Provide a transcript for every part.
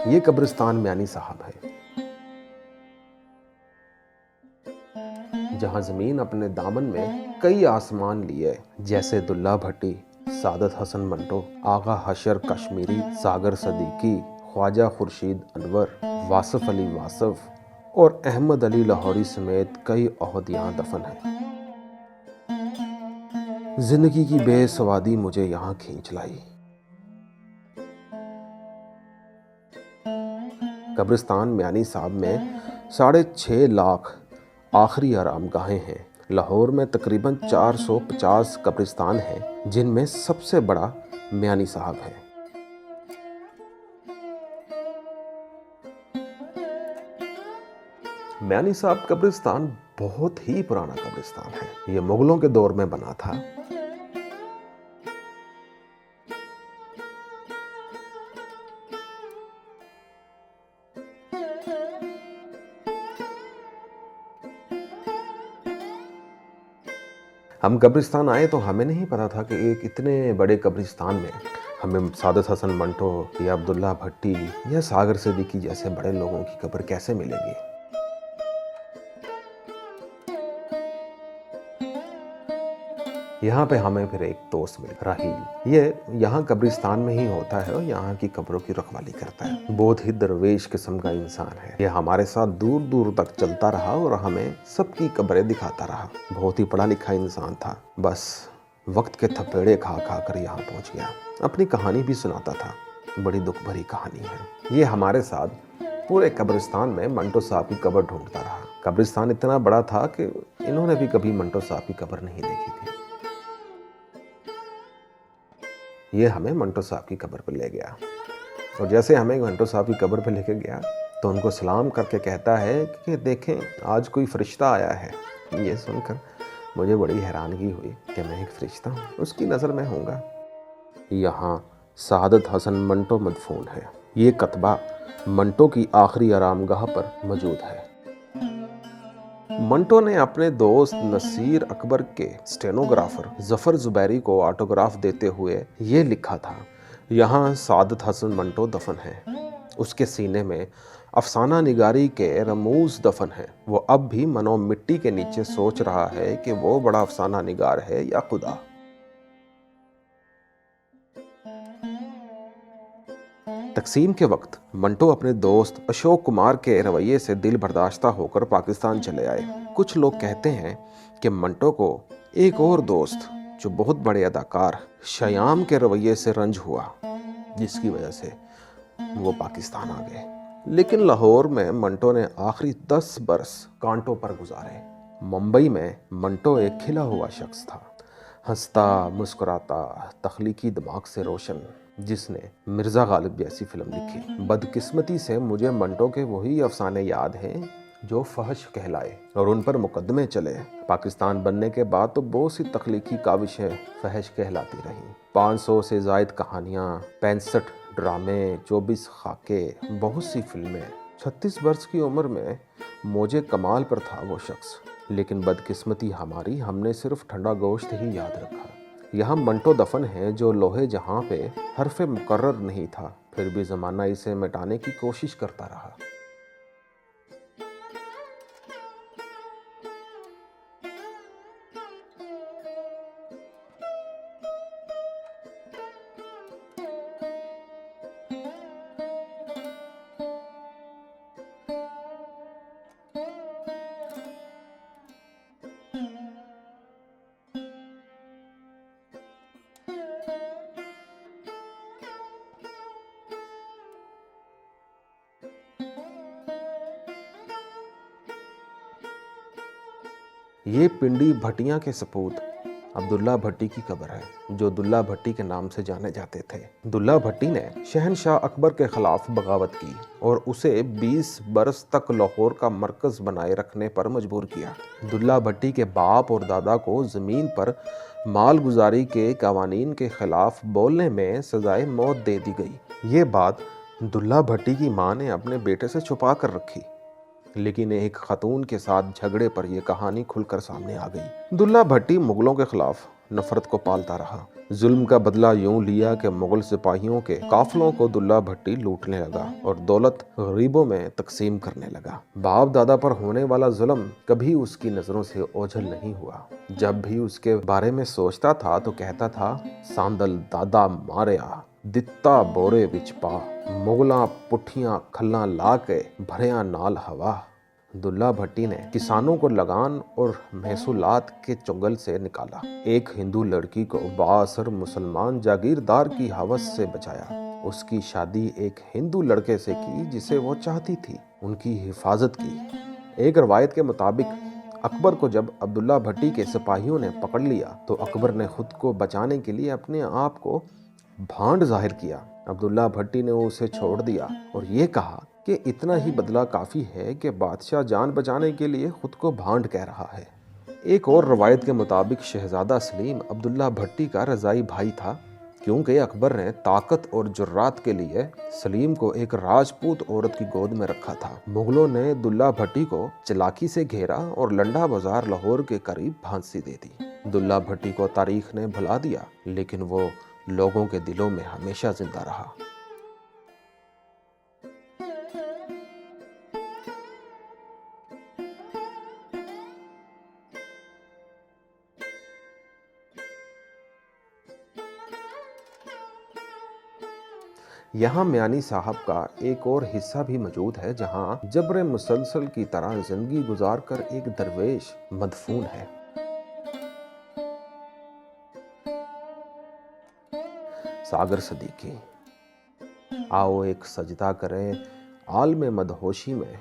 ये कब्रिस्तान म्यानी साहब है, जहां जमीन अपने दामन में कई आसमान लिए, जैसे दुल्ला भट्टी, सादत हसन मंटो, आगा हशर कश्मीरी, सागर सदीकी, ख्वाजा खुर्शीद अनवर, वासफ अली वासफ और अहमद अली लाहौरी समेत कई ओहदियां दफन हैं। जिंदगी की बेसवादी मुझे यहाँ खींच लाई। कब्रिस्तान म्यानी साहब में 6.5 लाख आखिरी आरामगाहें हैं। लाहौर में तकरीबन 450 कब्रिस्तान हैं, जिनमें सबसे बड़ा म्यानी साहब है। म्यानी साहब कब्रिस्तान बहुत ही पुराना कब्रिस्तान है। ये मुगलों के दौर में बना था। हम कब्रिस्तान आए तो हमें नहीं पता था कि एक इतने बड़े कब्रिस्तान में हमें सादत हसन मंटो या अब्दुल्ला भट्टी या सागर सिद्दीकी जैसे बड़े लोगों की कब्र कैसे मिलेगी। यहाँ पे हमें फिर एक दोस्त मिला, राहील। ये यहाँ कब्रिस्तान में ही होता है और यहाँ की कब्रों की रखवाली करता है। बहुत ही दरवेश किस्म का इंसान है। ये हमारे साथ दूर दूर तक चलता रहा और हमें सबकी कब्रें दिखाता रहा। बहुत ही पढ़ा लिखा इंसान था, बस वक्त के थपेड़े खा खा कर यहाँ पहुँच गया। अपनी कहानी भी सुनाता था, बड़ी दुख भरी कहानी है। ये हमारे साथ पूरे कब्रिस्तान में मंटो साहब की कब्र ढूंढता रहा। कब्रिस्तान इतना बड़ा था कि इन्होंने भी कभी मंटो साहब की कब्र नहीं देखी थी। ये हमें मंटो साहब की कब्र पर ले गया और जैसे हमें मंटो साहब की कब्र पर लेके गया तो उनको सलाम करके कहता है कि देखें, आज कोई फरिश्ता आया है। ये सुनकर मुझे बड़ी हैरानगी हुई कि मैं एक फरिश्ता हूँ, उसकी नज़र में होऊंगा। यहाँ सादत हसन मंटो मदफून है। ये कतबा मंटो की आखिरी आरामगाह पर मौजूद है। मंटो ने अपने दोस्त नसीर अकबर के स्टेनोग्राफर जफर जुबैरी को ऑटोग्राफ देते हुए ये लिखा था, यहाँ सादत हसन मंटो दफन है। उसके सीने में अफसाना निगारी के रमूज दफन है। वो अब भी मनो मिट्टी के नीचे सोच रहा है कि वो बड़ा अफसाना निगार है या खुदा। तकसीम के वक्त मंटो अपने दोस्त अशोक कुमार के रवैये से दिल बर्दाश्ता होकर पाकिस्तान चले आए। कुछ लोग कहते हैं कि मंटो को एक और दोस्त जो बहुत बड़े अदाकार शयाम के रवैये से रंज हुआ, जिसकी वजह से वो पाकिस्तान आ गए। लेकिन लाहौर में मंटो ने आखिरी 10 बरस कांटों पर गुजारे। मुंबई में मंटो एक खिला हुआ शख्स था, हंसता मुस्कुराता, तख्लीकी दिमाग से रोशन, जिसने मिर्ज़ा गालिब जैसी फिल्म लिखी। बदकिस्मती से मुझे मंटो के वही अफसाने याद हैं जो फहश कहलाए और उन पर मुकदमे चले। पाकिस्तान बनने के बाद तो बहुत सी तख्लीकी काविशें फहश कहलाती रहीं। 500 से ज़ायद कहानियाँ, 65 ड्रामे, 24 खाके, बहुत सी फिल्में। 36 वर्ष की उम्र में मौजे कमाल पर था वो शख्स। लेकिन बदकिस्मती हमारी, हमने सिर्फ ठंडा गोश्त ही याद रखा। यहाँ मंटो दफन है जो लोहे जहाँ पे हरफ़े मुकर्रर नहीं था, फिर भी ज़माना इसे मिटाने की कोशिश करता रहा। ये पिंडी भट्टियां के सपूत अब्दुल्ला भट्टी की कब्र है, जो दुल्ला भट्टी के नाम से जाने जाते थे। दुल्ला भट्टी ने शहनशाह अकबर के खिलाफ बगावत की और उसे 20 बरस तक लाहौर का मरकज बनाए रखने पर मजबूर किया। दुल्ला भट्टी के बाप और दादा को ज़मीन पर मालगुजारी के कवानीन के खिलाफ बोलने में सजाए मौत दे दी गई। ये बात दुल्ला भट्टी की माँ ने अपने बेटे से छुपा कर रखी, लेकिन एक खातून के साथ झगड़े पर यह कहानी खुलकर सामने आ गई। दुल्ला भट्टी मुगलों के खिलाफ नफरत को पालता रहा। जुल्म का बदला यूं लिया कि मुगल सिपाहियों के काफिलों को दुल्ला भट्टी लूटने लगा और दौलत गरीबों में तकसीम करने लगा। बाप दादा पर होने वाला जुल्म कभी उसकी नजरों से ओझल नहीं हुआ। जब भी उसके बारे में सोचता था तो कहता था, सांदल दादा मारिया दित्ता बोरे विच पा, मुगला पुठियां खल्ला ला के भरिया नाल हवा। दुल्ला भट्टी ने किसानों को लगान और महसूलात के चुंगल से निकाला। एक हिंदू लड़की को बाअसर मुसलमान जागीरदार की हवस से बचाया। उसकी शादी एक हिंदू लड़के से की जिसे वो चाहती थी। उनकी हिफाजत की। एक रवायत के मुताबिक अकबर को जब अब्दुल्ला भट्टी के सिपाहियों ने पकड़ लिया तो अकबर ने खुद को बचाने के लिए अपने आप को भांड जाहिर किया। अब्दुल्ला भट्टी ने उसे छोड़ दिया और ये कहा कि इतना ही बदला काफी है कि बादशाह जान बचाने के लिए खुद को भांड कह रहा है। एक और रवायत के मुताबिक शहजादा सलीम अब्दुल्ला भट्टी का रजाई भाई था, क्योंकि अकबर ने ताकत और जुर्रात के लिए सलीम को एक राजपूत औरत की गोद में रखा था। मुगलों ने दुल्ला भट्टी को चालाकी से घेरा और लंडा बाजार लाहौर के करीब फांसी दे दी। दुल्ला भट्टी को तारीख ने भुला दिया, लेकिन वो लोगों के दिलों में हमेशा जिंदा रहा। यहाँ म्यानी साहब का एक और हिस्सा भी मौजूद है, जहाँ जबरे मुसलसल की तरह जिंदगी गुजारकर एक दरवेश मदफून है। सागर सदीकी, आओ एक सजदा करें आलम मदहोशी में,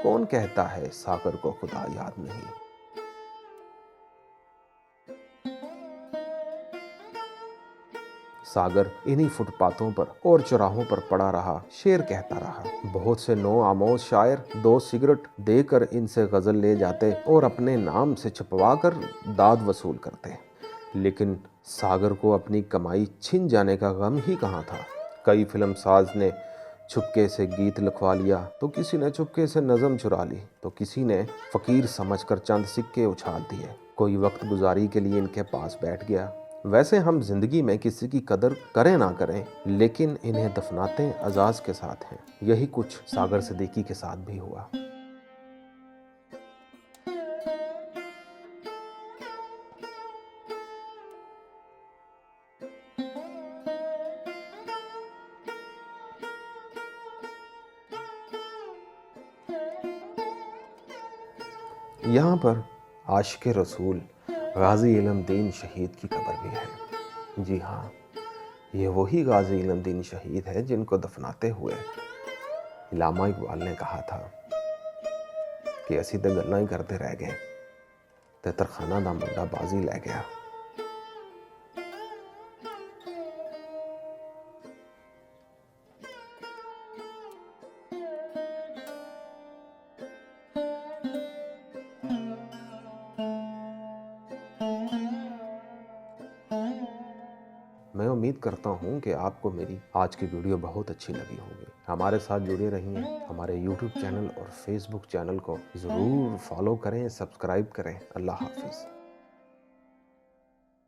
कौन कहता है सागर को खुदा याद नहीं। सागर इन्हीं फुटपाथों पर और चौराहों पर पड़ा रहा, शेर कहता रहा। बहुत से नो आमोज शायर 2 सिगरेट देकर इनसे गजल ले जाते और अपने नाम से छपवा कर दाद वसूल करते, लेकिन सागर को अपनी कमाई छिन जाने का गम ही कहाँ था। कई फिल्मसाज ने छुपके से गीत लिखवा लिया, तो किसी ने चुपके से नज़म चुरा ली, तो किसी ने फकीर समझकर चंद सिक्के उछाल दिए। कोई वक्त गुजारी के लिए इनके पास बैठ गया। वैसे हम जिंदगी में किसी की कदर करें ना करें, लेकिन इन्हें दफनाते अजाज के साथ हैं। यही कुछ सागर सिद्दीकी के साथ भी हुआ। यहाँ पर आशिक रसूल गाजी इल्मदीन शहीद की कब्र भी है। जी हाँ, ये वही गाजी इल्मदीन शहीद है जिनको दफनाते हुए इल्लामा इकबाल ने कहा था कि असी तो गल्लां ही करते रह गए ते तरखाना दा मुंडा बाजी लै गया। मैं उम्मीद करता हूँ कि आपको मेरी आज की वीडियो बहुत अच्छी लगी होगी। हमारे साथ जुड़े रहिए। हमारे YouTube चैनल और Facebook चैनल को ज़रूर फॉलो करें, सब्सक्राइब करें। अल्लाह हाफिज़।